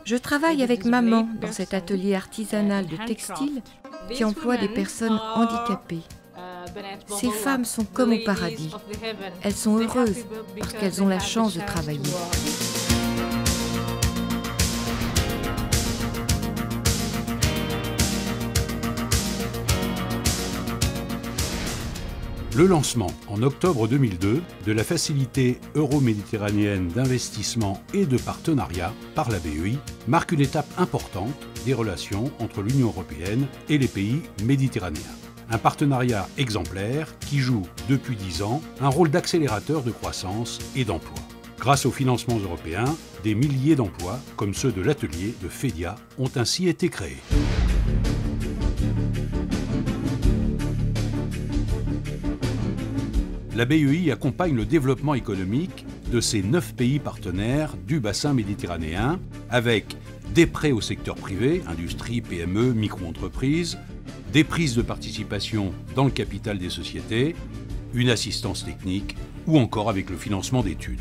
Je travaille avec maman dans cet atelier artisanal de textile qui emploie des personnes handicapées. Ces femmes sont comme au paradis. Elles sont heureuses parce qu'elles ont la chance de travailler. Le lancement, en octobre 2002, de la Facilité euro-méditerranéenne d'investissement et de partenariat par la BEI marque une étape importante des relations entre l'Union européenne et les pays méditerranéens. Un partenariat exemplaire qui joue, depuis 10 ans, un rôle d'accélérateur de croissance et d'emploi. Grâce aux financements européens, des milliers d'emplois, comme ceux de l'atelier de FEDIA, ont ainsi été créés. La BEI accompagne le développement économique de ces 9 pays partenaires du bassin méditerranéen avec des prêts au secteur privé, industrie, PME, micro-entreprises, des prises de participation dans le capital des sociétés, une assistance technique ou encore avec le financement d'études.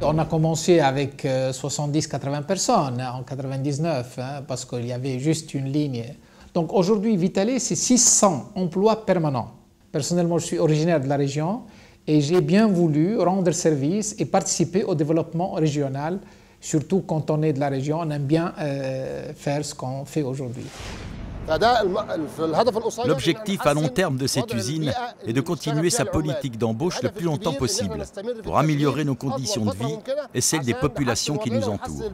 On a commencé avec 70-80 personnes en 1999 parce qu'il y avait juste une ligne. Donc aujourd'hui, Vitale, c'est 600 emplois permanents. Personnellement, je suis originaire de la région et j'ai bien voulu rendre service et participer au développement régional. Surtout quand on est de la région, on aime bien faire ce qu'on fait aujourd'hui. L'objectif à long terme de cette usine est de continuer sa politique d'embauche le plus longtemps possible pour améliorer nos conditions de vie et celles des populations qui nous entourent.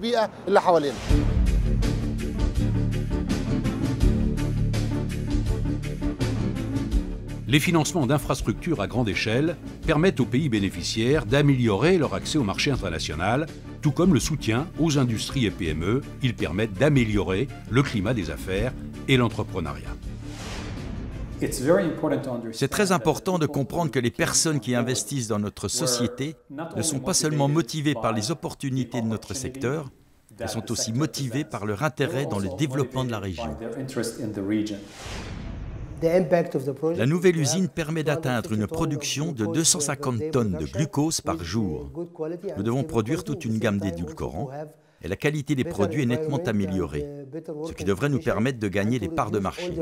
Les financements d'infrastructures à grande échelle permettent aux pays bénéficiaires d'améliorer leur accès au marché international, tout comme le soutien aux industries et PME. Ils permettent d'améliorer le climat des affaires et l'entrepreneuriat. C'est très important de comprendre que les personnes qui investissent dans notre société ne sont pas seulement motivées par les opportunités de notre secteur, elles sont aussi motivées par leur intérêt dans le développement de la région. La nouvelle usine permet d'atteindre une production de 250 tonnes de glucose par jour. Nous devons produire toute une gamme d'édulcorants et la qualité des produits est nettement améliorée, ce qui devrait nous permettre de gagner des parts de marché.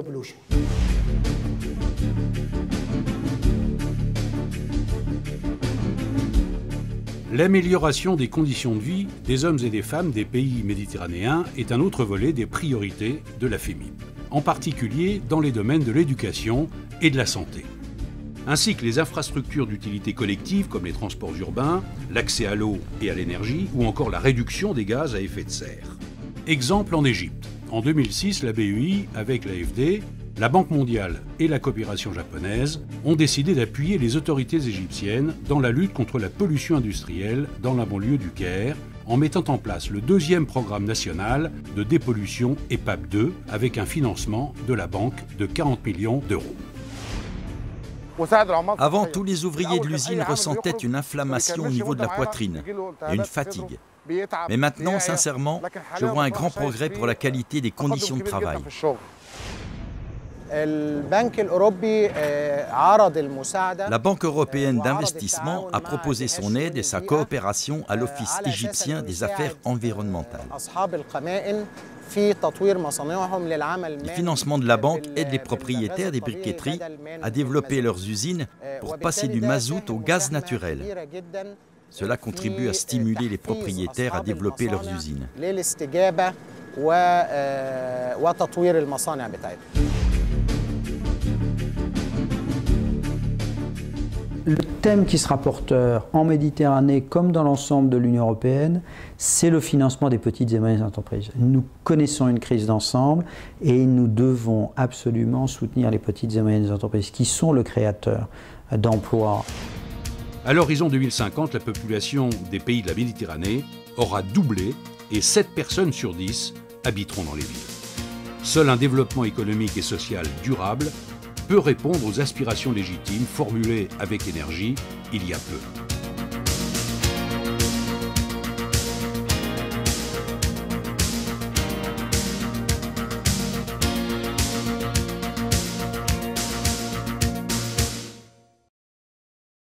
L'amélioration des conditions de vie des hommes et des femmes des pays méditerranéens est un autre volet des priorités de la FEMIP, en particulier dans les domaines de l'éducation et de la santé, ainsi que les infrastructures d'utilité collective comme les transports urbains, l'accès à l'eau et à l'énergie ou encore la réduction des gaz à effet de serre. Exemple en Égypte. En 2006, la BEI, avec l'AFD, la Banque mondiale et la coopération japonaise ont décidé d'appuyer les autorités égyptiennes dans la lutte contre la pollution industrielle dans la banlieue du Caire, en mettant en place le 2e programme national de dépollution EPAP2 avec un financement de la banque de 40 millions d'euros. Avant, tous les ouvriers de l'usine ressentaient une inflammation au niveau de la poitrine et une fatigue. Mais maintenant, sincèrement, je vois un grand progrès pour la qualité des conditions de travail. La Banque européenne d'investissement a proposé son aide et sa coopération à l'Office égyptien des affaires environnementales. Le financement de la banque aide les propriétaires des briqueteries à développer leurs usines pour passer du mazout au gaz naturel. Cela contribue à stimuler les propriétaires à développer leurs usines. Le thème qui sera porteur en Méditerranée comme dans l'ensemble de l'Union européenne, c'est le financement des petites et moyennes entreprises. Nous connaissons une crise d'ensemble et nous devons absolument soutenir les petites et moyennes entreprises qui sont le créateur d'emplois. À l'horizon 2050, la population des pays de la Méditerranée aura doublé et 7 personnes sur 10 habiteront dans les villes. Seul un développement économique et social durable peut répondre aux aspirations légitimes formulées avec énergie il y a peu.